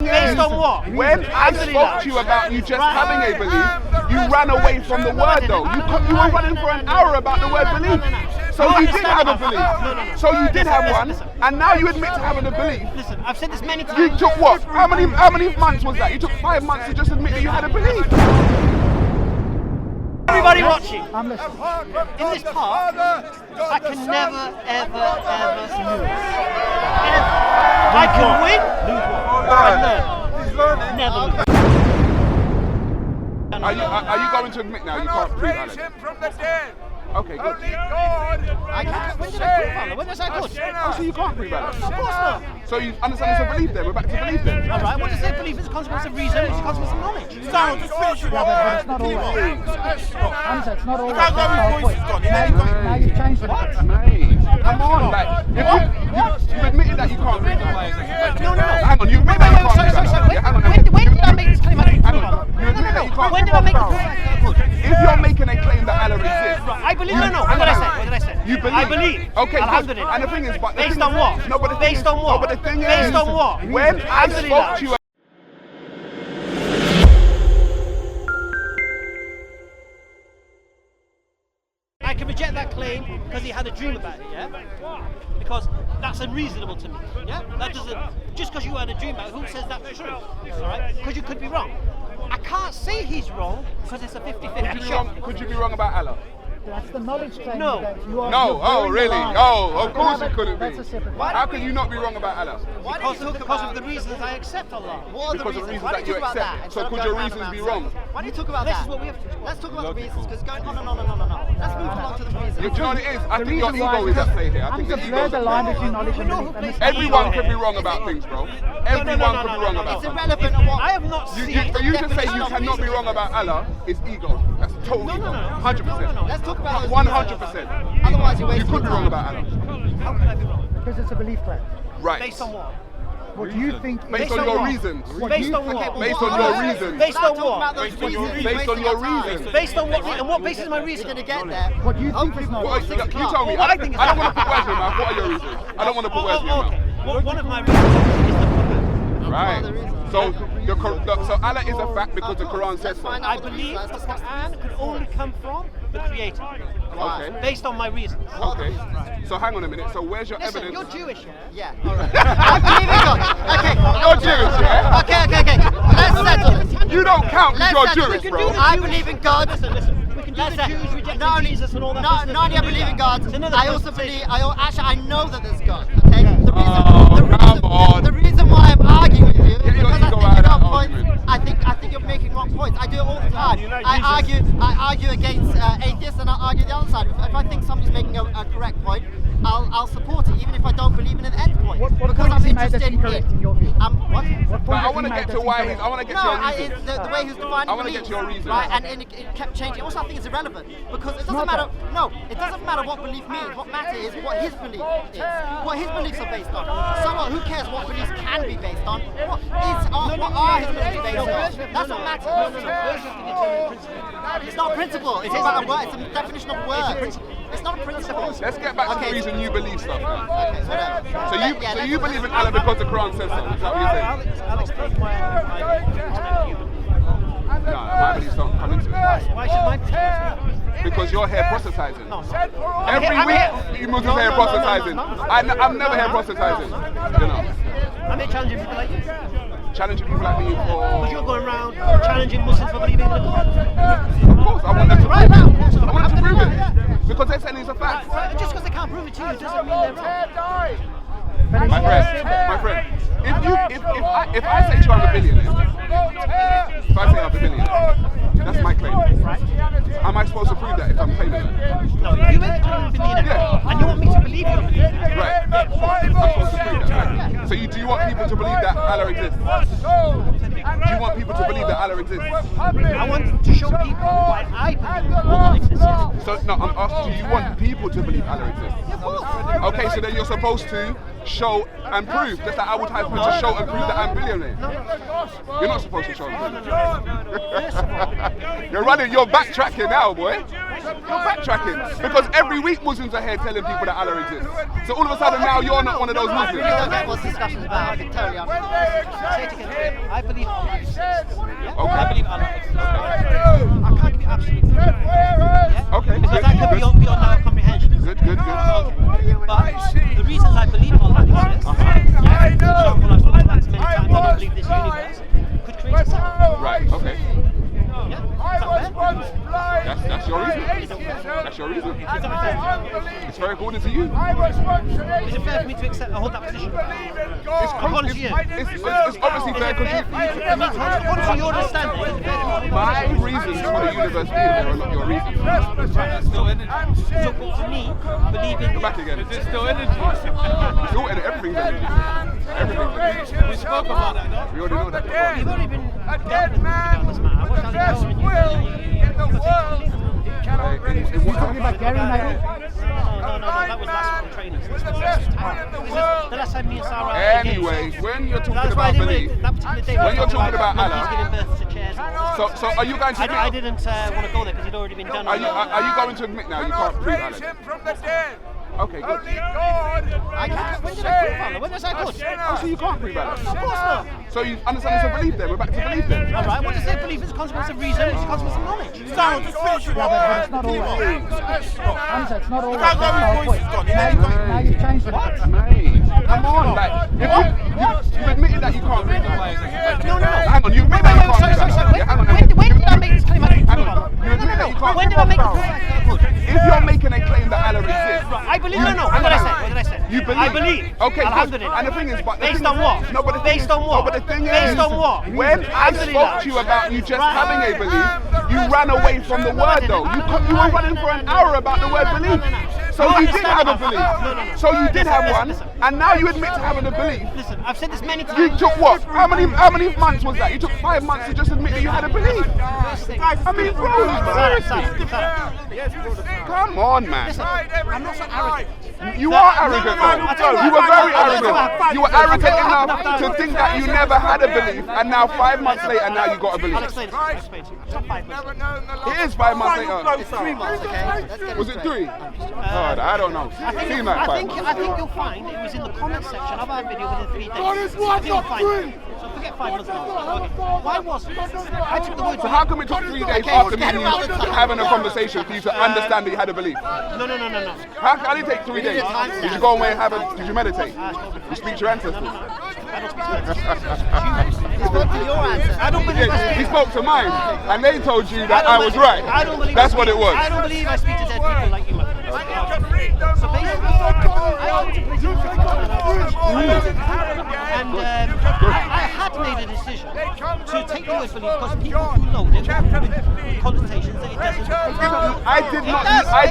Based on what? When I spoke to you about you just having a belief, you ran away from the word though. You were running for an hour about the word belief. So you did have a belief. So you did have one, and now you admit to having a belief. Listen, I've said this many times. You took what? How many months was that? You took 5 months to just admit that you had a belief. Everybody watching, I'm listening. in this park, I can never, ever lose. Ever. I can win, or I learn. Never lose. Are you going to admit now you can't prove Alex? Okay, good. I can't. When did I prove Allah? When was I good? Oh, so you can't prove Alex? Of course not. So you understand it's a belief then? We're back to belief then? Alright, what does it believe is a consequence of reason, it's a consequence of knowledge. But it's not always. Hamza, it's not always. Now you've changed it. Mate, come on. Like, you've admitted that you can't prove Alex. No. Hang on, you admit that you can't prove Alex. Sorry. Yeah, hang on. When did I make this claim? You admit that you can't When did I make the claim? If you're making a claim that Allah exists, I believe. No. What did I say? you believe. I believe. Okay, good. Alhamdulillah. And the thing is, but the Based thing on is- what? No, but the thing Based is- on what? No, but the thing is, Based on what? when I spoke to you. I can reject that claim because he had a dream about it, yeah? Because that's unreasonable to me, yeah? That doesn't, just because you had a dream about it, who says that's true, alright? Because you could be wrong. I can't say he's wrong because it's a 50-50 shot. Could you be wrong about Allah? That's the knowledge claim. No. No, oh really? Oh, of course it couldn't That's be. a separate How can you not be wrong about Allah? Because of the reasons I accept Allah. What are the Because of reasons? reasons Why that don't you talk about that accept. instead So of could going your round reasons and be round? wrong? Why don't you talk about This that? is what we have to. Let's talk about the reasons, because going on. Let's move along to the reasons. Do you know what it is? I The think your reason why ego is at play here. I think Hamza the blurred the ego. line between knowledge and belief. And this- Everyone can be wrong about things, bro. Everyone can be wrong about It's things. irrelevant of what. I have not seen. For you to say you definition of cannot be reason. wrong about Allah is ego. That's total ego. 100%. Let's talk about those 100%. Otherwise, you're You wasting could be your wrong time. about Allah. How can I be wrong? Because it's a belief claim. Right. Based on what? What do you think? Based on on your what? reasons. Based on what? Based on your reasons. Based on Stop talking about what? those reasons. Based on your reasons. Based on what? And what basis is my You're reason? going to get there. What do you think is What, knowledge? you tell me. What I I think is don't want to put words in your mouth. What are your reasons? I don't want to put words in your Okay. mouth. Well, one of my reasons is the Quran. Right. So so Allah is a fact because the Quran says so. I believe the Quran could only come from the Creator. Okay. Based on my reasons. Okay. So hang on a minute. So where's your Listen, evidence? you're Jewish, yeah? Yeah. All right. I believe in God. Okay. You're Jewish, yeah? Okay. Let's settle it. You don't count because Let's you're settle Jewish, it. bro. I believe in God. Listen. We can do Let's the settle Jews rejecting Not only- Jesus and all that Not business. only We I can do believe in that. God, It's another I also conversation. believe. Actually, I know that there's God. Okay. Come on. The reason why I'm arguing with you is Get your because I ego think out you of got that points. argument. I think you're making wrong points. I do it all the time. I argue against atheists, and I argue the other side. If I think somebody's making a correct point, I'll support it, even if I don't believe in an end point. What because point I'm has he made that's interested incorrect in your view? What? What point But I has want he to made get to that's why incorrect? I want to get No, to your reasons. the way he was defining I wanna beliefs, get to your reasons. right? And it kept changing. Also, I think it's irrelevant because it doesn't not matter. that. No, it doesn't matter what belief means. What matters is what his belief is. What his beliefs are based on. So what? Who cares what beliefs can be based on? What are his beliefs based on? That's what matters. It's not a principle. It's about a word. It's a definition of word. It's not a principle. Let's get back to the reason you believe stuff. Then. Okay, whatever. So you believe in Allah because the Quran says so. Is that what you're saying? I'll explain why I'm No, my beliefs don't come into it. Why should my beliefs? Because you're hair proselytizing. No. Every I'm here- week you Muslims hair proselytizing. I'm never hair proselytizing. You know, I'm here challenging people like you. challenging people like me Because you're for. going around challenging Muslims for believing in the Quran. Of course, I want them to prove it. I want them to prove it because they're saying it's a fact. Just because they can't prove it to you doesn't mean they're wrong. My friend, if I say to you I'm a billionaire, if I say I'm a billionaire, that's my claim. Right? Am I supposed to prove that if I'm claiming it? No, you make a claim of billionaire, Yeah. and you want me to believe you're a billionaire. Right. I'm supposed to prove that. Right? So do you want people to believe that Allah exists? Do you want people to believe that Allah exists? I want to show people why I believe Allah exists. So no, I'm asking, do you want people to believe Allah exists? Okay, so then you're supposed to show and prove, just like I would have to show and prove that I'm a billionaire. You're not supposed to show and prove. You're backtracking now, boy. You're backtracking. Because every week Muslims are here telling people that Allah exists. So all of a sudden now you're not one of those Muslims. We don't know what this discussion is about. I can totally understand. Say it again. I believe Allah exists. Yeah? Okay. I believe Allah exists. I can't give you absolute proof. Yeah? Okay, Because good, that could be good. beyond our comprehension. Good, good, good. But the reasons I believe Allah exists, yeah, for example, I've spoken about this many times, I don't believe this universe could create itself. Right, okay. Yeah? Is that fair? That's your reason. That's your reason. Is that fair? It's very according to you. Is it fair for me to accept hold that position? According to you. It's obviously fair because According to your understanding, is it fair for me to my reasons for the universe being there are not your reasons. So for me, believing Go back again. It's still energy. Still energy. Everything's energy. Everything's energy. We spoke about that, no? We already know that. you've already been dealt with on this matter. I watched how they You're talking about Garry, maybe? No, that was last week training. This is the last time me and Sarah Anyway, when you're talking that's why I about didn't belief, really, that particular day when you're talking about monkeys Allah, giving birth to chairs. And all that. so are you going to I admit? didn't want to go there because it'd already been done. Are you going to admit now you can't prove Allah? Okay, good. I can't. When did I prove Allah? When was I good? Oh, so you can't prove Allah? Of course not. So you understand it's a belief then? We're back to belief then. All right. What does it believe is a consequence of reason? It's a consequence of knowledge. Yeah, but it's not always. Hamza, it's not always. That's the whole point. Now you've changed it. Mate, come on, like, if you admitted that you can't prove Allah. No. Hang on, you admit that you can't prove Allah. Sorry. Yeah, hang on. When did I make this claim? Hang on. You admit that you can't When did I make this claim? If you're making a claim that Allah exists, I believe. No. What did I say? What did I say? you believe. I believe. Okay, good. Alhamdulillah. And the thing is, but the Based thing on is- what? No, but the thing Based is, on what? No, but the thing is, Based on what? when I spoke to you about you just having a belief, you ran away from the word though. You were running for an hour about the word belief. So you did have a belief. So you did have one, and now you admit to having a belief. Listen, I've said this many times. You took what? How many months was that? You took 5 months to just admit that you had a belief. I mean, bro, seriously. Come on, man. I'm not so arrogant. You are arrogant No. though. You were very arrogant. You were arrogant enough to think that you never had a belief, and now 5 months later, now you got a I'll belief. explain it. It's not 5 months. It is 5 months later. It's 3 months, okay? Was it 3? God, I don't know. Seemed like 5 months. I think you'll find it was in the comment section of our video within 3 days. I think you'll find it. So forget 5 months ago. Okay. Why was it? I took the word. So how come it took 3 days after me and you having a conversation for you to understand that you had a belief? No. How did it take 3 days? Did you go away and did you meditate? You speak to your ancestors? I don't speak to He spoke to your answer. I don't believe Yeah, he spoke to mine, and they told you that I was right. I don't believe That's what it was. I don't believe I speak to dead people like you, my friend. So basically, I went to prison and I had made a decision to take the word belief because people who load it with connotations that it doesn't. I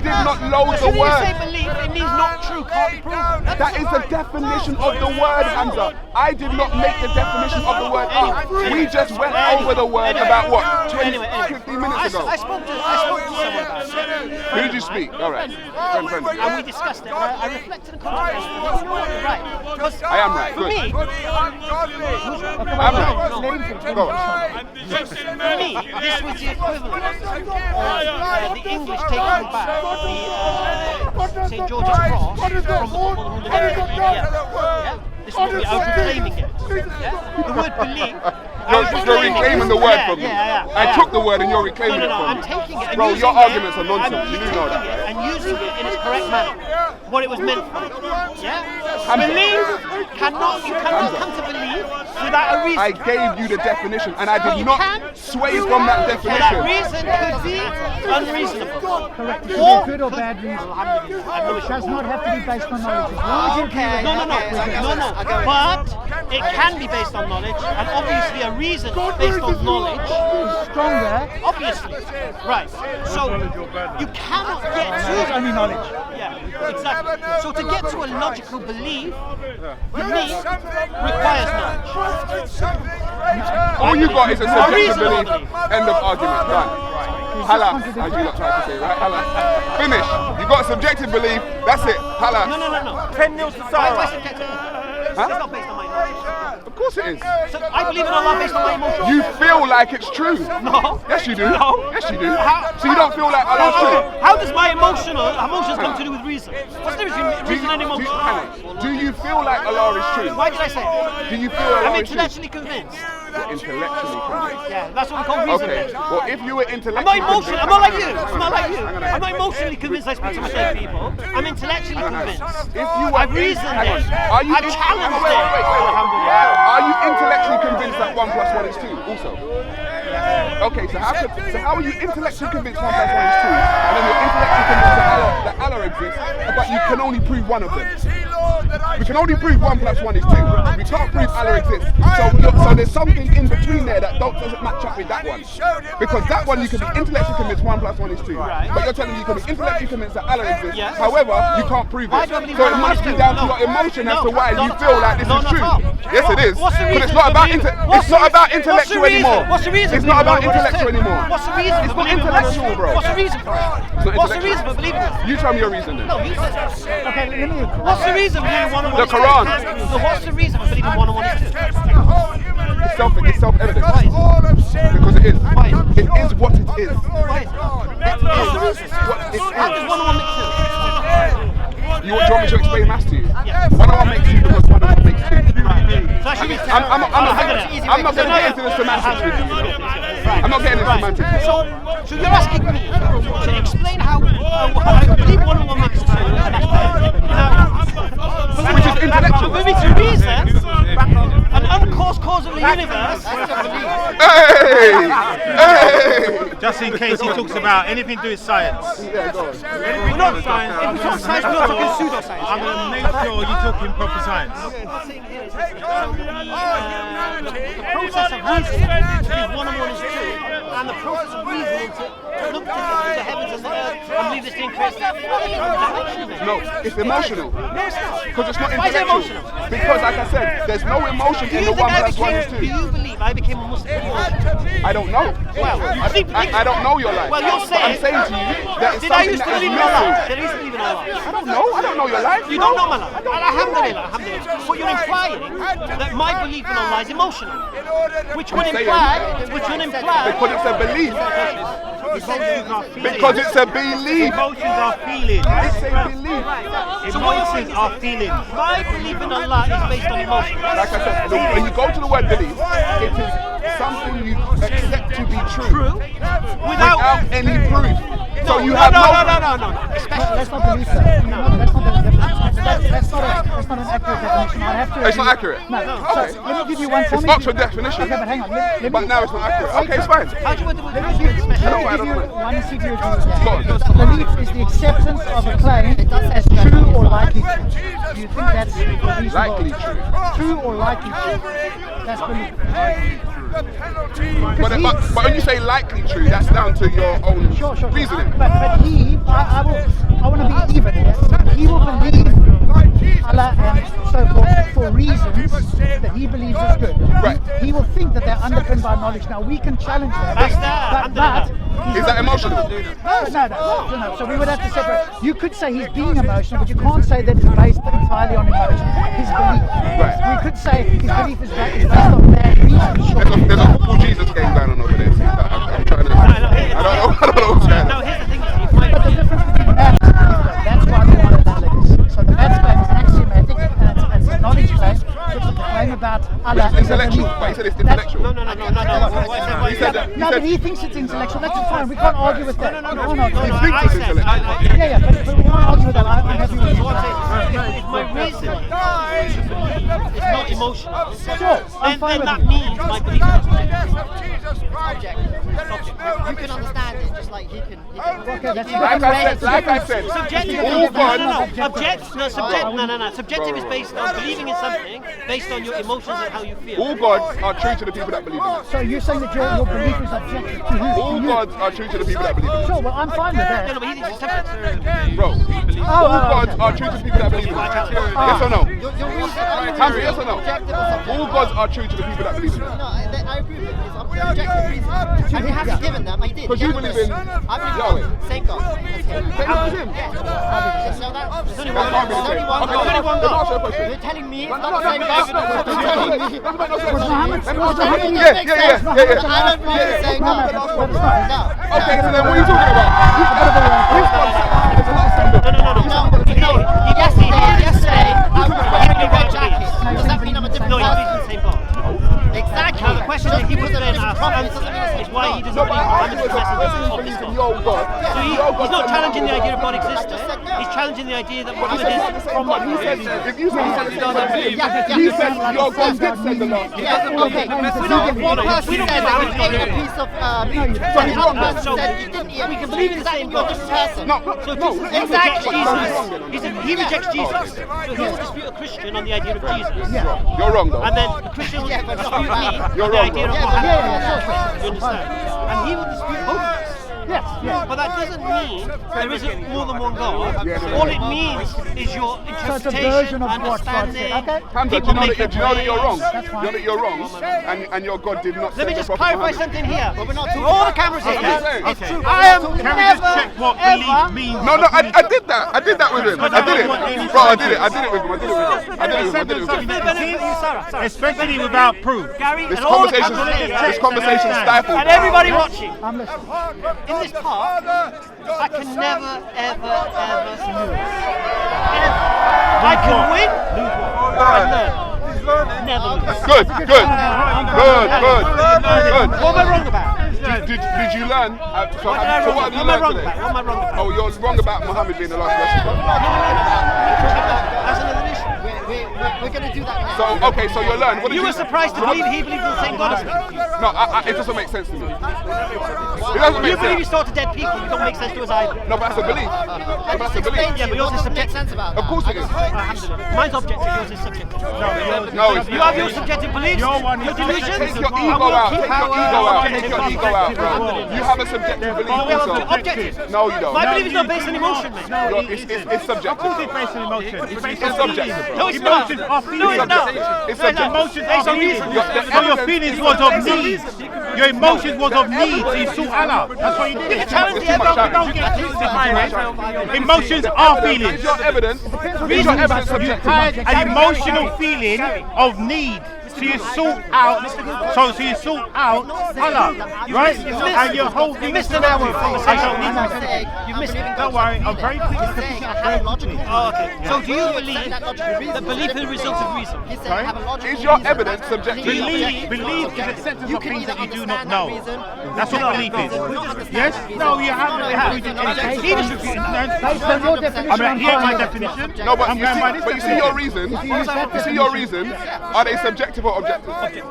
did not load the As soon as you word. say belief, it means not true, can't be proven. That is the definition of the word, Hamza. I did not make the definition of the word up. We just went over the word about what, 15 minutes ago. I spoke to someone about it. Who did you speak? All right. Friend. And we discussed it. I reflected and contemplated. You know what, you're right. Because I am right. for Good. me, I'm right. Go on. for me, this was the equivalent of the English taking back the St. George's Cross from the people who lived in India. Yeah? This is what we are reclaiming it. Yeah? The word belief. You're reclaiming the word from me. Yeah. I took the word and you're reclaiming it No, from I'm me. taking it and Bro, using your it, arguments are nonsense. You do know taking that. it and using it in its correct manner. What it was meant for. Yeah? Believe cannot, you cannot come to believe without a reason. I gave you the definition and I But did you not can. sway from that And that definition. reason could be unreasonable. Correct. It could be good or bad reason. Alhamdulillah. It does not have to be based on knowledge. As long as you agree with No. But it can be based on knowledge, and obviously a reason based on knowledge. stronger, Obviously, right. So you cannot get it's to only knowledge. yeah, exactly. So to get to a logical belief, for me, requires knowledge. All you got is a A subjective reasonable belief. belief. End of argument. Done. Hala, as you lot try to say, right? Hala. Finish. You got a subjective belief. That's it. Hala. No. 10-0 to Why Sarah. subjective? It's not based on my knowledge. Of course it is. So I believe in Allah based on my emotions. You feel like it's true. No. Yes, you do. No. Yes, you do. How- So you don't feel like Allah's true. How does my emotions come to do with reason? What's the difference between reason and emotion? Do you feel like Allah is true? Why did I say that? Do you feel I'm Allah is true? intellectually convinced. you're intellectually convinced. Yeah, that's what we call reason. Okay, well, if you were I'm intellectually not emotional. I'm not like you. I'm not like you. I'm not emotionally If convinced I speak to certain people. I'm intellectually convinced. you were I've reasoned hang on. it. Are you I've challenged it. Alhamdulillah. Are you intellectually convinced that 1 + 1 is 2 also? Okay, so how are you intellectually convinced 1 + 1 is 2, and then you're intellectually convinced that Allah exists, but you can only prove one of them? We can only prove 1 + 1 is 2. We can't prove Allah exists. So there's something in between there that doesn't match up with that one. Because that one you can be intellectually convinced 1 + 1 is 2. But you're telling me you can be intellectually convinced that Allah exists. Yes. However, you can't prove Why it. do I believe So it 1 + 1 must is be 2? down to No. your emotion as to why No, you not feel at like this all. is Not true. at all. Yes, it is. What's the But reason it's not for about believing- it's not about intellectual anymore. What's the reason? It's not about for believing intellectual 1 + 1 is 2? anymore. What's the reason? It's for not believing 1 + 1 is 2? intellectual, bro. What's the reason for it? It's not What's the intellectual. reason for believing it? You tell me your reason then. No, you said. Okay, let me. What's the reason for believing 1 + 1 The is 2? Quran. So what's the reason for believing 1 + 1 is 2? It's self-evident. Why is it? Because it is. Why is it? It is what it is. Why is it? What's the reason? What it How does is. 1 + 1 make 2? Do you want me to explain maths to you? 1 + 1 makes 2 because 1 + 1 makes 2. So I should be I'm not going to get into the semantics with you. I'm not getting into semantics. So you're asking me to explain how I believe 1 + 1 makes 2, and that's Which is intellectual. For me to reason an uncaused cause of the universe. Hey! Hey! Just in case he talks about anything to do with science. Yeah, go on. We're not science. If we talk science, we're not talking pseudoscience. I'm going to make sure you're talking proper science. The process of reasoning to be 1 + 1 is 2, and the process of reasoning to look to the heavens and the earth and believe this thing creates that. No, it's emotional. Because it's not Why is it intellectual. emotional? Because, like I said, there's no emotion Do in you the think 1 + 1 is 2. do you believe I became a Muslim? I don't know. Well, I don't know your life. Well, you're But I'm saying- saying to you that it's Did I something used to that is believe in Allah? missing. Did I used to believe in Allah? I don't know. I don't know your life. You don't know my life. I don't know your Alhamdulillah, life. alhamdulillah. But you're implying that my belief in Allah is emotional, which would I'm saying- imply. Because it's a belief. Because it's a belief. Emotions are feelings. It's a belief. So what you're saying Emotions are feelings. my belief in Allah is based on emotion. Like I said, when you go to the word belief, it is something you accept to be true. Without any proof. So you have no. Let's not believe that. No, that's not the definition. That's not an accurate definition. I'd have to. It's not accurate? No. Okay. So let me give you one. It's Oxford definition. Okay, but hang on. Let me, But now it's not accurate. Okay, it's fine. How do you want to Let me give you know. one secret. Go on. Belief is the acceptance of a claim as true or likely true. Do you think that's reasonable? Likely true. True or likely true? That's belief. But when you say likely true, that's down to your own Sure. reasoning. But I want to be even here. He will believe Allah and so forth for reasons that he believes is good. Right. He will think that they're underpinned by knowledge. Now we can challenge that. That's that. But Is that emotional? No. So we would have to separate. You could say he's being emotional, but you can't say that it's based entirely on emotion. His belief. Right. We could say his belief is based on bad reasons. Sure. There's a football Jesus game going on over there. I'm trying to. I don't know what's going Now on. here's the thing. You see, But the difference between maths and belief, that's why we want to analyze. So the maths claim is axiomatic, and it's a knowledge claim. It's a claim about Allah. It's intellectual, but he said it's intellectual. No. He said that. No, but he thinks it's intellectual. That's fine. We can't argue with that. No. We can't argue. He thinks it's intellectual. Yeah, but we can't argue with that. I'm happy with So I'm you. saying, if my reasoning is not emotional, Sure, I'm fine then with that it. means my belief is Object. You can understand it just like he can. Okay, that's Like I said, subjective. all God. Subjective is based on believing in something, based on your emotions and how you feel. All gods are true to the people that believe in it. So you're saying that your belief is objective to who? All gods are true to the people that believe in it. Sure, well, I'm fine with No, that. but he thinks it's separate. Bro, all gods are true to the people that believe in it. Yes or no? Your reason. Hamza, yes or no? Objective or subjective? All gods are true to the people that believe in it. No, I agree with it. It's objective reason. And he hasn't given them. He did. Because you believe in I believe Yahweh. same God. That's him. Same God as him. Yeah. So that's only That can't be the There's same. only one Okay, God. let me ask you a question. You're telling me it's No, not the same God. You're telling me. That make no sense. Muhammad- Let me was ask you a question. Muhammad- Yeah. I don't believe the same God. No. Okay, so then what are you talking about? Which God is the last symbol? Yesterday, I was wearing a red jacket. Does that mean I'm a different No, you're person? using the same God. Exactly. Now the question So prophet, it doesn't mean It's why he doesn't No, believe but I Muhammad is the messenger of believe in Islam. your God. So he's not challenging the idea of God existing. He's challenging the idea that Muhammad is from But he God. said, if you say he doesn't believe, Yeah. he said your God did send the last. Yeah, okay. If one person said that he ate a piece of meat, and the other person said he didn't eat, We can believe in the same God. person. No, So no, he rejects exactly. Jesus. He rejects Jesus. So he will dispute a Christian on the idea of Jesus. You're wrong though. And then the Christian will Yeah, but dispute me not on You're the wrong, idea of bro. Muhammad. You understand? And he will dispute both of us. Yes, yes. But that doesn't mean there isn't more than one God. Yeah. All it means is your So it's a interpretation, version of what God understanding. said. Okay. Hamza, do you People know make that you're wrong? That's You fine. know that you're wrong, and your God did not Let send me the just Prophet clarify Muhammad. something here. But we're not talking All the about- cameras here. That's what I'm saying. It's true. Okay. I am Can we just never, check what ever. belief means? No, I did that. I did that with him. I did it. Bro, I did it. I did it with him. I did it with him. I did it with him. I did it with him. Especially without proof. Gary, This and all the conversation, cameras here. this conversation stifled. And everybody watching. I'm listening. In this part, I can never, ever lose. Ever. I can win or I learn. Never lose. Good. What What am I wrong about? Did you learn? So What did I so wrong what have about? you What am I learned wrong today? about? What am I wrong about? Oh, you're wrong about Muhammad being the last messenger. That's another issue. We're going to do that now. So, okay, so you learned. What did You were surprised to believe he believed in the same God as me. No, it doesn't make sense to me. It doesn't You make believe he sense. started dead people. You don't make sense to us either. No, but that's a belief. But that's a belief. Yeah, but yours is subjective. sense about Of course it is. Alhamdulillah. Mine's objective, yours is subjective. No, it's You have your subjective beliefs, Your one your is delusions. Take your I ego will out. keep Take your our ego out. Take objective your ego out, bro. You have a subjective belief We have also. objective. No, you don't. My belief is not based on emotion, mate. It's subjective. Of course it's based on emotion. It's based It's on subjective, feelings. bro. No, it's not. Emotions are No, feelings. it's not. It's No, it's not. subjective. Emotions Based are on feelings. reason. So your feelings was of need. Your emotions was of need. So you sought Allah. That's what you You did. can challenge the It's too much evidence. challenge. Don't get too defined. Emotions are feelings. Is your evidence? Is your Reasons evidence are You subjective? had an emotional feeling of need. So you sought out, so you sought out Allah, right? And your whole thing missed an hour of conversation. You've missed it. Don't worry, I'm very quick. He's saying I have a logical Oh, okay. So do you You're believe saying that logical reason. that belief is a result of reason? He's saying I have a logical Is your reason. evidence subjective? Believe is acceptance You of can things either that you do understand not that know. reason, That's or what you belief don't is. understand Yes? that reason. No, you haven't. No, You haven't. no, He just refused. Based on your definition I mean, on here's my fire. definition. No, but I'm you going by this see, your reasons. that You see your reasons. Are they subjective or objective? Okay,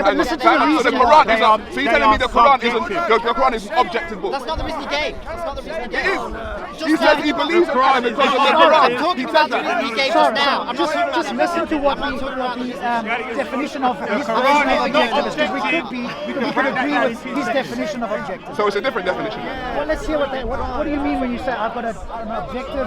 but listen to So the the reason. Quran They is. are- So you're they telling me are the Quran isn't? subjective. The Quran is an objective book. That's not the reason he gave. That's not the reason he gave. He says he believes in Allah because of the I'm Quran. talking about the reason he gave us Sorry, now. I'm not talking about just the listen to what I'm the, not talking about the definition of his Quran definition is of not objective is, because objective. we could agree with his definition of objective. So it's a different definition. Well, let's hear what do you mean when you say I've got an objective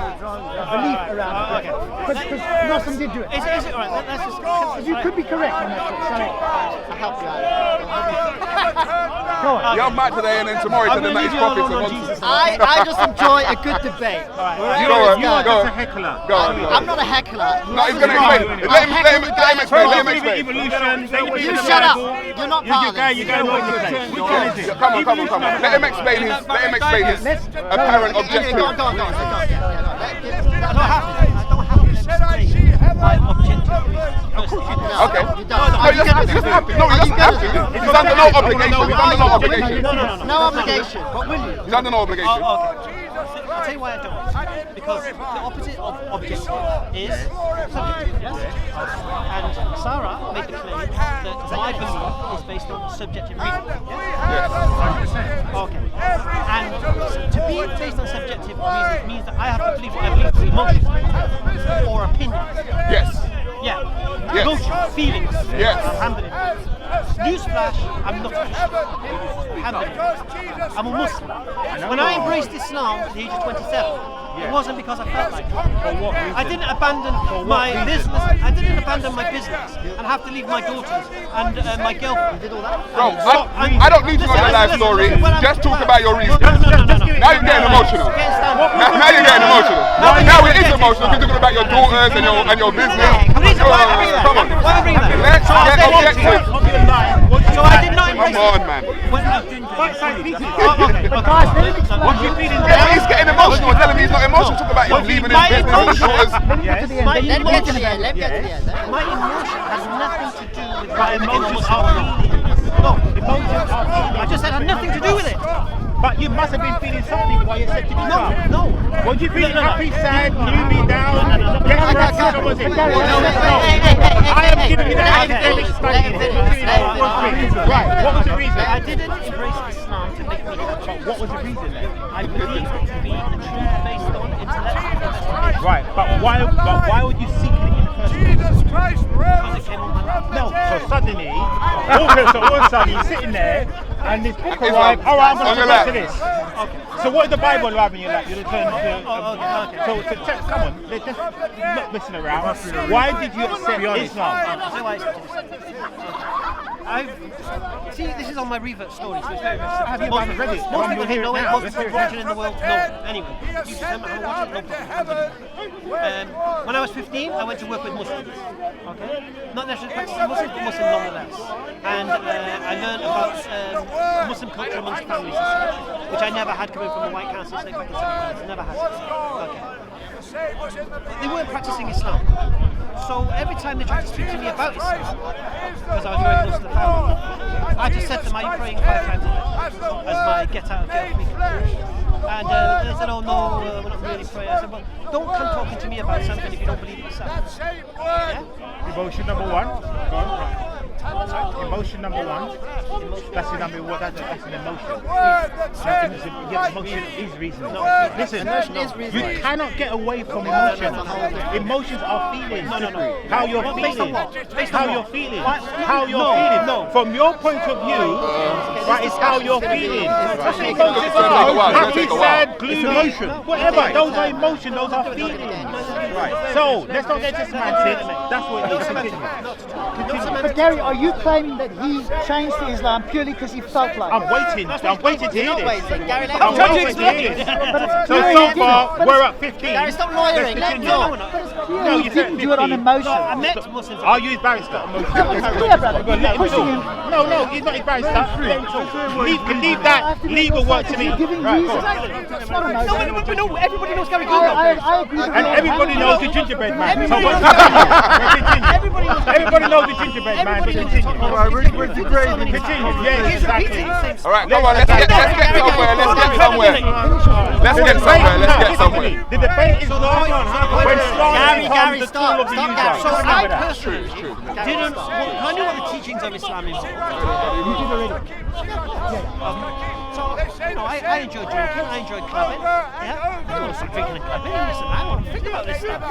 belief around it? Because Muslim did do it. Is it all right? Let's just. You could be correct on that. Sorry. I'll help you out. Go on. You're mad today, and then tomorrow you tell them that he's prophets and nonsense. I just enjoy a good debate. Go on, You are go just a on. heckler. Go on, go I'm on. not a heckler. No, he's gonna explain. Let him explain. Let him explain. Evolution. Then You shut up. You're not part of this. You go all over the place. Which one is it? Come on. Let him explain his apparent Go objective. on, go on. I don't have to explain my objective reason. Okay. You No, don't. he doesn't have to. No, he doesn't have to. He's under no obligation. He's under no obligation. No obligation. But will you? He's under no obligation. Oh, okay. I'll tell you why I don't. Because the opposite of objective is subjective, yes? And Sarah made the claim that my belief is based on subjective reason. Yes? Okay. And to be based on subjective reason means that I have to believe what I believe through emotion or opinion. Yes. Yeah. Yes. Emotion, feelings. Yes. Alhamdulillah. Newsflash, I'm not a Christian. Alhamdulillah. I'm a Muslim. When I embraced Islam at the age of 27, it wasn't because I felt like it. I didn't abandon my business. I didn't abandon my business and have to leave my daughters and my girlfriend. Did all that? Bro, I don't need to know your life story. Just talk about your reason. No. Now you're getting emotional. Now you're getting emotional. Now it is emotional because you're talking about your daughters and your business. Come on. Let's get objective. So I did not embrace Come on, man. Guys, let him explain. What you feeling Yeah, but he's getting emotional. Tell him he's not emotional. Talk about him leaving his My business and his daughters. Let him get to the end. My Then you Let him get to can the end. Let him get to the end. My emotion has nothing to do with My emotions are No, must have been feeling something while you accepted Islam. No. What do you feel? Happy, sad, gloomy, down? Yes, right, so was it? No. I am giving you the academic study. Right, what was the reason? I didn't embrace Islam to make me happy. But what was the reason then? I believed it to be the truth based on intellectual investigation. Right, but why would you seek it in the first place? Because it came on my lap. No, so suddenly, all of a sudden, you're sitting there, and this book arrived. All right, I'm going to go back to this. Okay. So what did the Bible arrive in your lap? You return to. Okay. Come on, let's just not messing around. Why did you accept Islam? So I accepted Islam. See, this is on my revert story, so it's very Have you most read it? Most people here know it, most Let's people hear it watching in the world know it. Anyway, you don't know how to watch it, no problem. When I was 15, I went to work with Muslims. Okay? Not necessarily practicing Muslims, but Muslim nonetheless. And I learned about Muslim culture amongst families, which I never had coming from a white council state back in the 70s. Never had. Okay. They weren't practicing Islam. So every time they tried to speak to me about Islam, because I was very close to the family, I just said to them, are you praying 5 times a day? As my get out of jail free card. And they said, oh no, we're not really praying. I said, well, don't come talking to me about something if you don't believe it yourself. Yeah? Emotion number 1. Go on. Emotion number 1. That's the number 1. That's an emotion. Yeah, emotion is reason. No, listen, emotion is reason. you cannot get away from emotions. Emotions are feelings. No. How you're Based on feeling. what? Based on How what? you're feeling. What? How you're No, feeling. no. From your point of view, right, it's how you're feeling. That's It's gonna take a while, it's gonna Happy, take a while. sad, gloomy, whatever. Those are emotions. Those are feelings. Right. So let's not get to semantics. That's what it is. Continue. But Garry, are you claiming that he changed to Islam purely because he felt like I'm it? waiting to hear Not this. waiting. Gary, I'm let waiting to hear this. So far, we're at 15. Gary, stop lawyering. Let's Let continue. go. But it's clear No, he you didn't said do it on 15. emotion. I met Muslims. Are you his barrister? It's clear, brother. Go on, let You're him pushing talk. him. No, he's not his barrister. Let him talk. Leave that legal work to me. You're giving Right, reasons. go on. It's not emotion. No, everybody knows Garry I agree with you. And everybody knows the gingerbread man. So Everybody what's knows- continue. Everybody knows- Everybody knows the gingerbread man. But Everybody knows continue. All right, we're degrading. Continue. Yes, exactly. All right, come on, let's get somewhere. Let's get somewhere. The debate is not when Islam becomes Gary, the stop, tool of the stop, user. Gary. So Remember I that. personally didn't. I knew what the teachings of Islam is. I enjoyed drinking. I enjoyed clubbing. Yeah, I don't want to stop drinking and clubbing. Listen, I want to think about this stuff.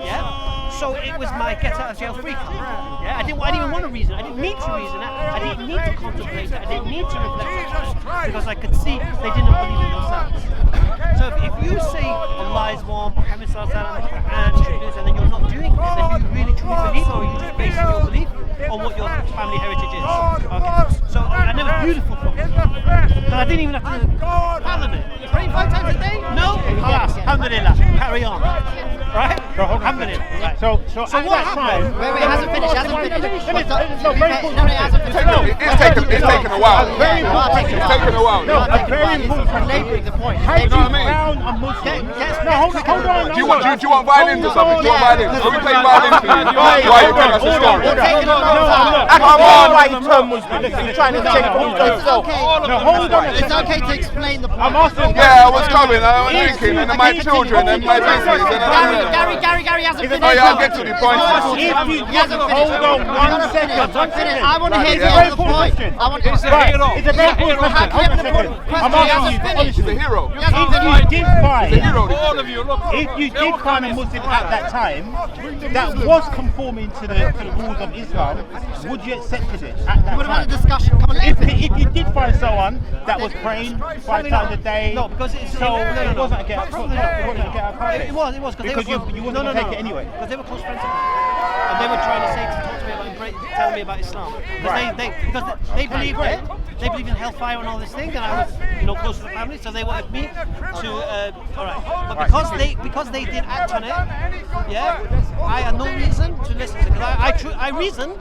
Yeah. So it was my get out of jail free card. Yeah, I didn't even want to reason. I didn't need to reason it. I didn't need to contemplate it. I didn't need to reflect on it because I could see they didn't believe in themselves. So if you say Allah is one, Muhammad sallallahu alaihi wasallam, and then you're not doing it, then do you really truly believe, or are you just basing your belief on what your family heritage is? Okay. So and it was beautiful for me. So I didn't even have to fathom it. You're praying 5 times a day? No. Alas, alhamdulillah. Carry on. Right? Alhamdulillah. Right. So So at what that happened? time, Wait, it hasn't finished. No, very important. No, it hasn't finished. It's taken a while. Very You are taking It's taken a while. No, Not a taking very a while. important It's belaboring the point. How do you know what I mean? crown a Muslim? Get- No, hold on. Do you want violins or something? Do you want violins? So we play violins for you while you tell us the story. You're taking a long time. Come on. Why you term Muslim? Listen, you're trying to take it It's okay. No, hold on. It's okay to explain the point. I'm asking. Yeah, I was coming. I was drinking, and my children, and my business, and Gary hasn't finished. Oh yeah, I'll get to the point. If you He hasn't finished. hold on one second. I want to hear It's a the very other important point. question. I want to It's a very important question. Hold on a second. I'm asking you, He's a hero. if you did find, Hero. if you did find a Muslim at that time that was conforming to the rules of Islam, would you accept it at that What about time? the discussion? Come on, let If, it finish. if you did find someone that was praying 5 times a day, No, because it's so no. it wasn't a get out Probably not. party. It was Because you wasn't going to take it anyway. Because they were close friends of mine, and they were trying to talk to me about telling me about Islam. Right. Because they believe it. They believe in hellfire and all this thing, and I was, close to the family, so they wanted me to. All right, but because they did act on it, yeah, I had no reason to listen to it. Because I reasoned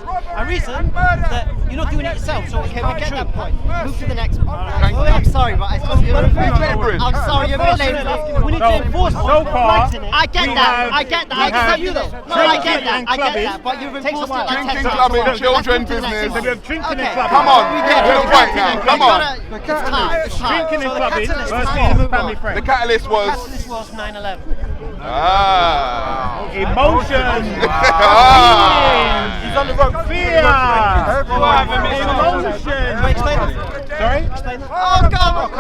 that you're not doing it yourself, so Okay, we can't get true. that point. Move to the next one. Thank you. I'm sorry, but I'm sorry, you're We need to enforce So far, rights in it. I get we that. have- I get that. we I accept have you though. No, I drinking get that. and I get clubbing. that. But you've Takes a enforced it while. like 10 Drinking, times. clubbing, talking children Let's move to the next business. So we have drinking and Okay. clubbing. Come on, We to get the it. point now. Come on. It's time. It's time. Drinking and So the clubbing catalyst versus was- family The friends. catalyst was. Catalyst was 9/11. Emotions. He's on the road. Fear. Emotions. Explain it. Sorry? Explain it. Oh, come on.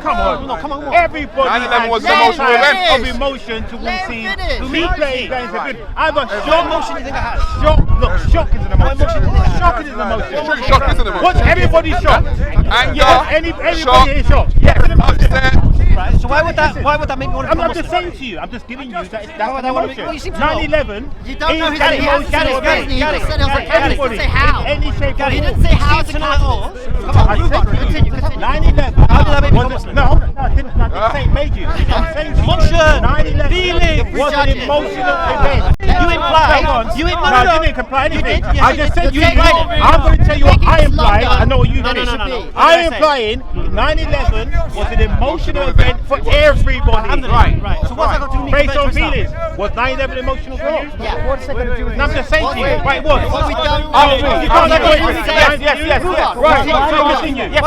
Come on. No, come on. Everybody 9/11 was had the emotional some event. type of emotion towards Let seeing him finish. me playing games. I've got What shock. emotion do you think I had? Shock. Look, shock is an emotion. emotion do you think I had? Shock is an emotion. True, shock is an emotion. What's everybody's shock? Anger, Yeah, everybody shock, is shocked. Yeah, it's an emotion. upset. Right. So why would that make me want to I'm become just Muslim? saying to you, I'm just giving you that that's Why would an I wanna make- emotion. well, you seem to know. 9/11 You don't know is who an he is. emotion. Garry, He just said it was a catalyst. He Everybody, didn't say how. in any shape or He form. didn't say how it's a Seems to know it all. catalyst. Come Come on, on, move on. continue. 9/11. How did that make me was Muslim? No, I didn't say it made you. I'm saying to you, Emotion, 9/11 feeling, was an prejudging. emotional event. You implied. Hold on. You No, I didn't imply anything. You did. Yes, I you just did. said You you implied implied. it. I'm going to tell you what Make I it implied. longer. I know what you No, did. no, no, no. I What did I say? implying 9/11 was an emotional event for everybody. Alhamdulillah. Right. So what's that got to do with me Based compared on to Islam? feelings. Was 9/11 emotional for you? Yeah. What's that going to do with No, I'm just saying to you. Right, what? What we done? Oh, you can't let go of it. Yes. Move on. Right, Move so on. continue. Yes,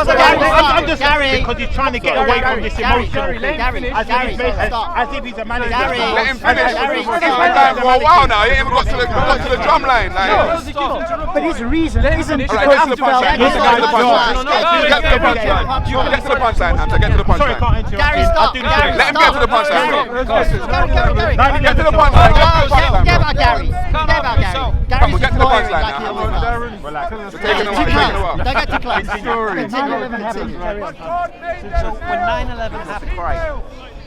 I'm just Gary. because he's trying to get away from this emotional thing. Gary, As Gary, stop. if he's a manager. Gary. Let him finish. Gary, He's been going for a while now. He ain't even got to the drum line. Like, But his reason isn't All right, because get to he the punchline. felt Get to the punchline. Get to the punchline. Get to the punchline, Hamza. Get to the Sorry, punchline. can't interrupt Gary, you. stop. I'll do Gary, this. Let him get to the punchline. Gary. Get to the punchline. Get to the punchline. Forget about Gary. Forget about Gary. Come on, Gary's get to the just punchline like he now. always does. It's taking a while. Taking a while. Don't get too close. 9/11 happened. Carry on. So when 9/11 happened,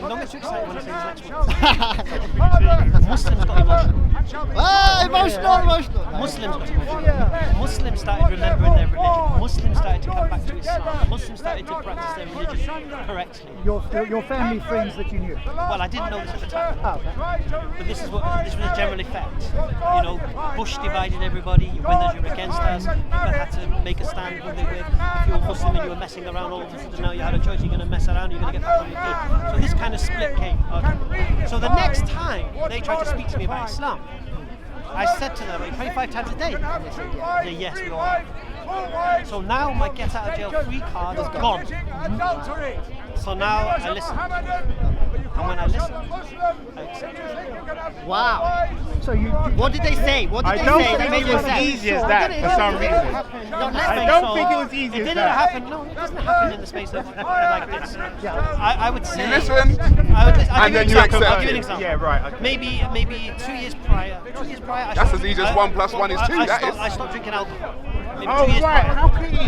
and don't get too excited when I say this next one. Muslims got emotional. Emotional. Muslims got emotional. Muslims started remembering their religion. Muslims started to come back to Islam. Muslims started to practice their religion correctly. Your family friends that you knew. Well, I didn't know this at the time. Oh, okay. But this was a general effect. You know, Bush divided everybody. You're with us, you're against us. People had to make a stand who they were. If you were Muslim and you were messing around all of a sudden, now you had a choice. You're going to mess around. You're going to get back on your feet. So this kind of split came. Okay. So the next time they tried to speak to me about Islam, I said to them, "Are you 25 times a day?" And they said, "Yeah." They, yes, we all are. So now my get out of jail free card is gone. So now I listen. And when I listen, I accept. Wow. So you. What did they say? What did I they don't say that think made it you was accept? easy as that for some reason. I don't think it was easy It as didn't that. happen. No, it doesn't happen in the space of like this. I would say. You listen, I'll give and then you you an example. accept I'll give you an it. example. Yeah, right. Okay. Maybe 2 years prior. 2 years prior. I That's stopped- as easy as 1 + 1 is 2, that is. I stopped drinking alcohol. Maybe Oh, 2 years right. prior. How can you?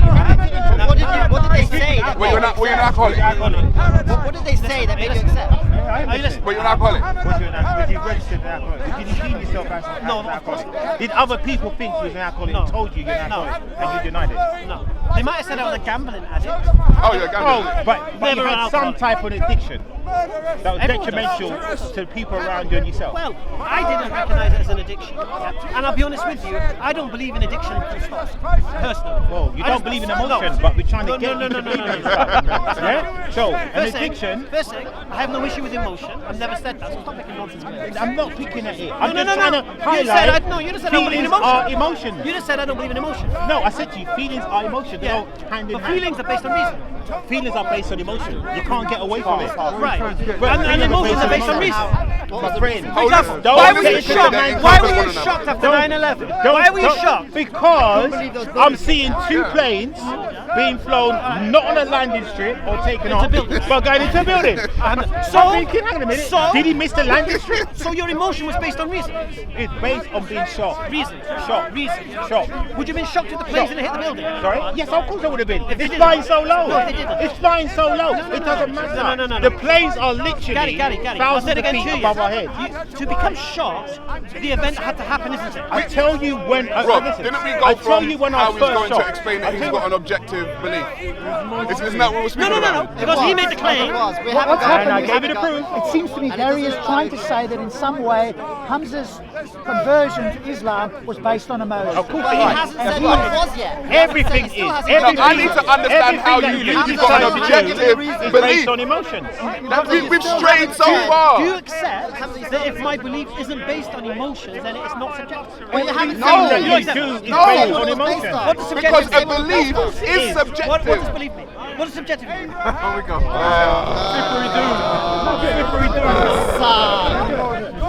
What did they say that Were made you you an accept? alcoholic? What did they say that made you accept? Are you listening? Were you an alcoholic? Was you registered an alcoholic? Did you deem yourself as an No, of course alcoholic? Did other people think you was an alcoholic No. and told you you're an No. alcoholic and you denied it? No. They might have said I was a gambling addict. Oh, you're a gambler. Oh, but you Never an had some alcoholic. type of addiction that was Everyone detrimental to people around you and yourself. Well, I didn't recognise it as an addiction. And I'll be honest with you, I don't believe in addiction full stop. Personally. Well, you I don't just- believe in no. emotion, but we're trying to No, get no, you no, to no, believe no, in no. stuff. Yeah? So, an First addiction, thing, I have no issue with emotion. I've never said that, so stop making nonsense. Claims. I'm not picking at it. No, I'm no, just no, trying no. to You said highlight you just said I don't believe in feelings are emotion. emotions. You just said I don't believe in emotion. No, I said to you, feelings are emotions. They Yeah. go hand in But hand. feelings are based on reason. Feelings are based on emotion. You can't get away from it. Right. And feelings emotions are based on reason. My friend, Hold example, on. don't why Don't were get you listen into to the shocked? that. man- Why Don't- were you don't- shocked after Don't- 9/11? Why were you shocked? Because I'm seeing two planes being flown not on a landing strip or taken Into off, buildings. but going into a building. So, I'm thinking, hang on a minute, so- did he miss the landing strip? So your emotion was based on reason. It's based on being shocked. Reason. Shocked. Reason. Shocked. Would you have been shocked if the planes didn't hit the building? Sorry? Yes, of course I would have been. If they It's didn't. flying so low. No, if they didn't. It's flying so low. no, It doesn't no. matter. No. The planes are literally Gary, I'll thousands say it of again feet to you. above our heads. To become shocked, the event had to happen, isn't it? I tell you when. Rob, listen, didn't we I go tell from you when I how was he's first going to shocked. explain I that he's tell got you- an objective belief? Isn't that what we're speaking No. about? Because he made the claim. We What's haven't got happened And I is- gave you the proof. It seems to me Gary is trying to say that in some way Hamza's conversion to Islam was based on emotion. Of course But it he is. hasn't said what it was yet. Everything He still is. hasn't Everything No, I need to understand how everything you that live. you You've got an decide to do objective is belief. based on emotions. We've strayed so far. Do you accept that if my belief isn't based on emotions, then it's not subjective. Well, you haven't No. said that. You exactly. do is No. based on emotion. What does Because subjective a belief is subjective. What does belief mean? What does subjective mean? Here we go.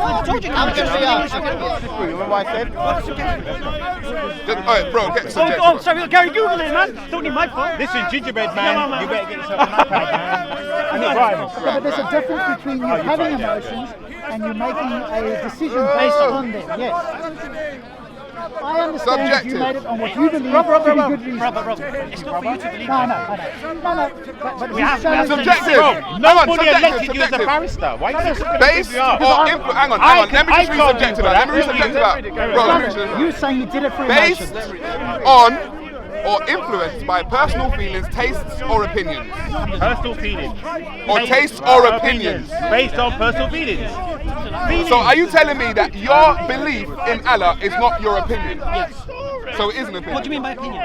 I told you. I'm gonna be honest. Remember I said? What does subjective mean? Alright, bro, get subjective. Oh, sorry, Gary, Google it, man. Don't need my phone. Listen, gingerbread man, you better get yourself an iPad, man. And it rhymes. But there's a difference between you having emotions and you making a decision based on them. Yes. I understand if Subjective. you made it on what you believe Rob, to be good reason. Rob, it's not for you to believe. No. But We have Subjective. Nobody Hang on, elected you as a barrister. Why are you so Based or influence. Hang on. Let me just read subjective out. Let me read subjective out. Bro, let me read subjective You're out. saying you did it for Based emotions. on or influenced by personal feelings, tastes, or opinions. Personal feelings. Or tastes or opinions. Based on personal feelings. So are you telling me that your belief in Allah is not your opinion? Yes. So it is an opinion. What do you mean by opinion?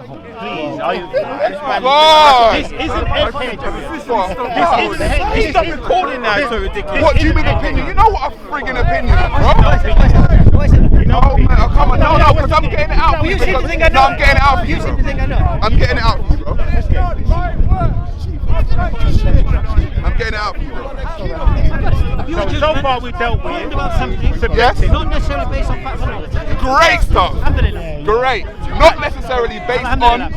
Please, are you? God. This isn't okay. What? Stop recording now. It's so ridiculous. What do you mean opinion? You know what a friggin' opinion is, bro? Why is it that? Oh man, oh, come on, no, because I'm getting it out for you. You seem to because- think I know. No, I'm getting it out for you, You seem bro. to think I know. I'm getting it out for you, bro. I'm getting it out for you, bro. You were So far we've dealt with about something, Yes? not necessarily based on facts and knowledge. Great stuff. Alhamdulillah. Great. Not necessarily based on what?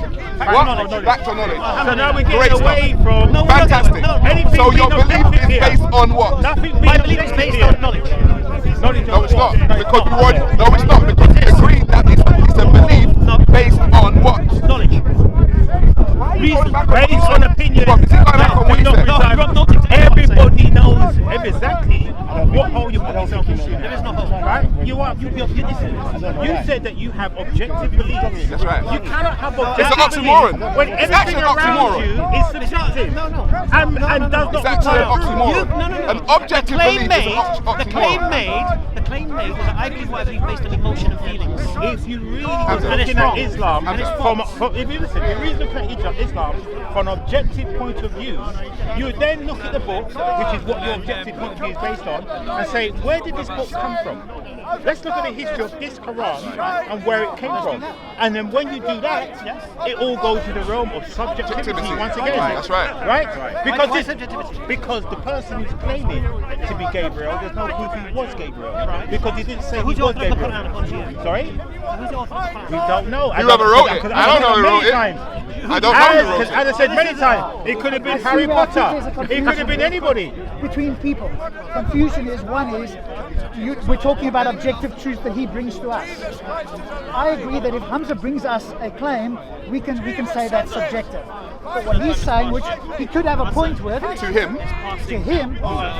Facts or knowledge. So now we're Great getting away stuff. from No, Fantastic. no. anything So your being belief objective is here. based on what? Nothing being My belief is objective based here. on knowledge. Knowledge No, of it's what? not. Because we already. No, it's not. Because we agreed that it's a belief based on what? Knowledge. Reason. Based on opinion. Rob, is he going back on what he said? No, Rob, don't take the Everybody knows exactly what hole you put yourself into. There is no hope. Right? You listen. You said that you have objective beliefs. That's right. You cannot have It's objective an oxymoron. beliefs when It's everything actually an around oxymoron. you is subjective. No. And does It's not actually an require oxymoron. An objective belief is an The claim oxymoron. made was that I believe what I believe based on emotion and feelings. If you really Hamza. were looking at Islam, Hamza. if you listen, if you look at Islam from an objective point of view, you would then look at the book, which is what your objective point of view is based on, and say, where did this book come from? Let's look at the history of this Quran and where it came from. And then when you do that, it all goes to the realm of subjectivity once again. Right, that's right. Right? Because Why this, subjectivity? because the person who's claiming to be Gabriel, there's no proof he was Gabriel. Right. Because he didn't say Who's he the was author of the Gabriel. Quran according to you? Sorry? Who's the author of the Quran? We don't know. Whoever wrote it. I don't know who wrote it. I don't know who wrote As I it. said many times, it could have been Harry Potter. It could have been anybody. Between people. Confusion is we're talking about objective truth that he brings to us. I agree that if Hamza brings us a claim, we can say that's subjective. But what he's saying, which he could have a point with, To him,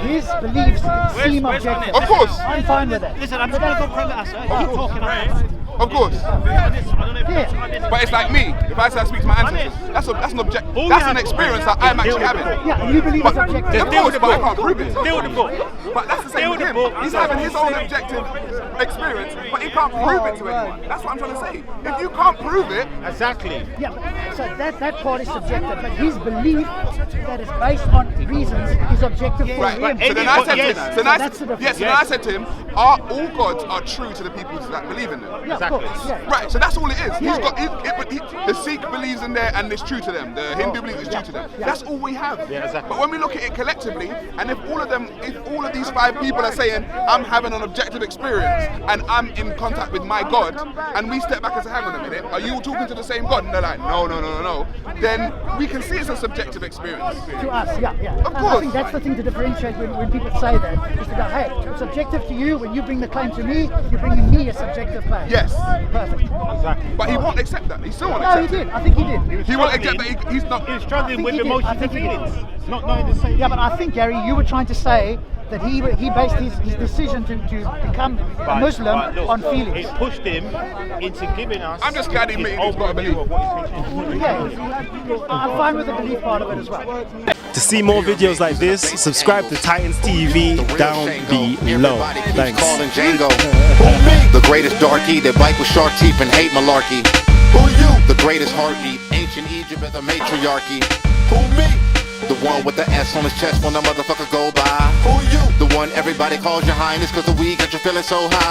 his beliefs seem objective. of course, I'm fine with that. Listen, I'm just going to go private answer. Keep talking on that. of course. Yeah. But it's like me. If I say I speak to my ancestors, that's an object. All you That's have an to experience do that I'm is deal actually with having. Yeah, you believe it's But, objective. of course, but I can't prove it. Deal with the book. But that's the same with him. He's having his own objective experience, but he can't prove it to anyone. That's what I'm trying to say. If you can't prove it, Exactly. Yeah, so that part is subjective, but his belief that is based on reasons is objective for right? him. So then I said to him, Yes. so then I That's the said, difference. yes, so then I said to him, are all gods are true to the people that believe in them? Yeah, of Exactly. course, yeah. Right, so that's all it is. He's Yeah, got the Sikh believes in there and it's true to them. The Hindu believes it's true to them. Yeah. That's all we have. Yeah, exactly. But when we look at it collectively, and if all of these 5 people are saying I'm having an objective experience and I'm in contact with my God, and we step back and say, hang on a minute, are you all talking to the same God? And they're like, no. Then we can see it's a subjective experience. To us, yeah. Of And I course. think that's the thing to differentiate when people say that, is to go, hey, it's subjective to you. When you bring the claim to me, you're bringing me a subjective claim. Yes. Perfect. Exactly. But he won't accept that. He still won't No, he accept it. did. I think he did. He won't accept that he's not. He was struggling with he did. I emotions and think he did. feelings. Not knowing the same. Yeah, but I think, Gary, you were trying to say that he based his decision to become a Muslim But look, on feelings. It pushed him into giving us. I'm just glad he his made it. He's got a overview belief. of what he's thinking. Yeah, I'm fine with the belief part of it as well. To see more videos like this, subscribe to Titans TV down below. Thanks. Calling Django. The greatest darky that bite with shark teeth and hate malarkey. Who you? The greatest heartbeat. Ancient Egypt as a matriarchy. Who me? The one with the S on his chest when the motherfucker go by. Who you? The one everybody calls your highness cause the weed got you feeling so high.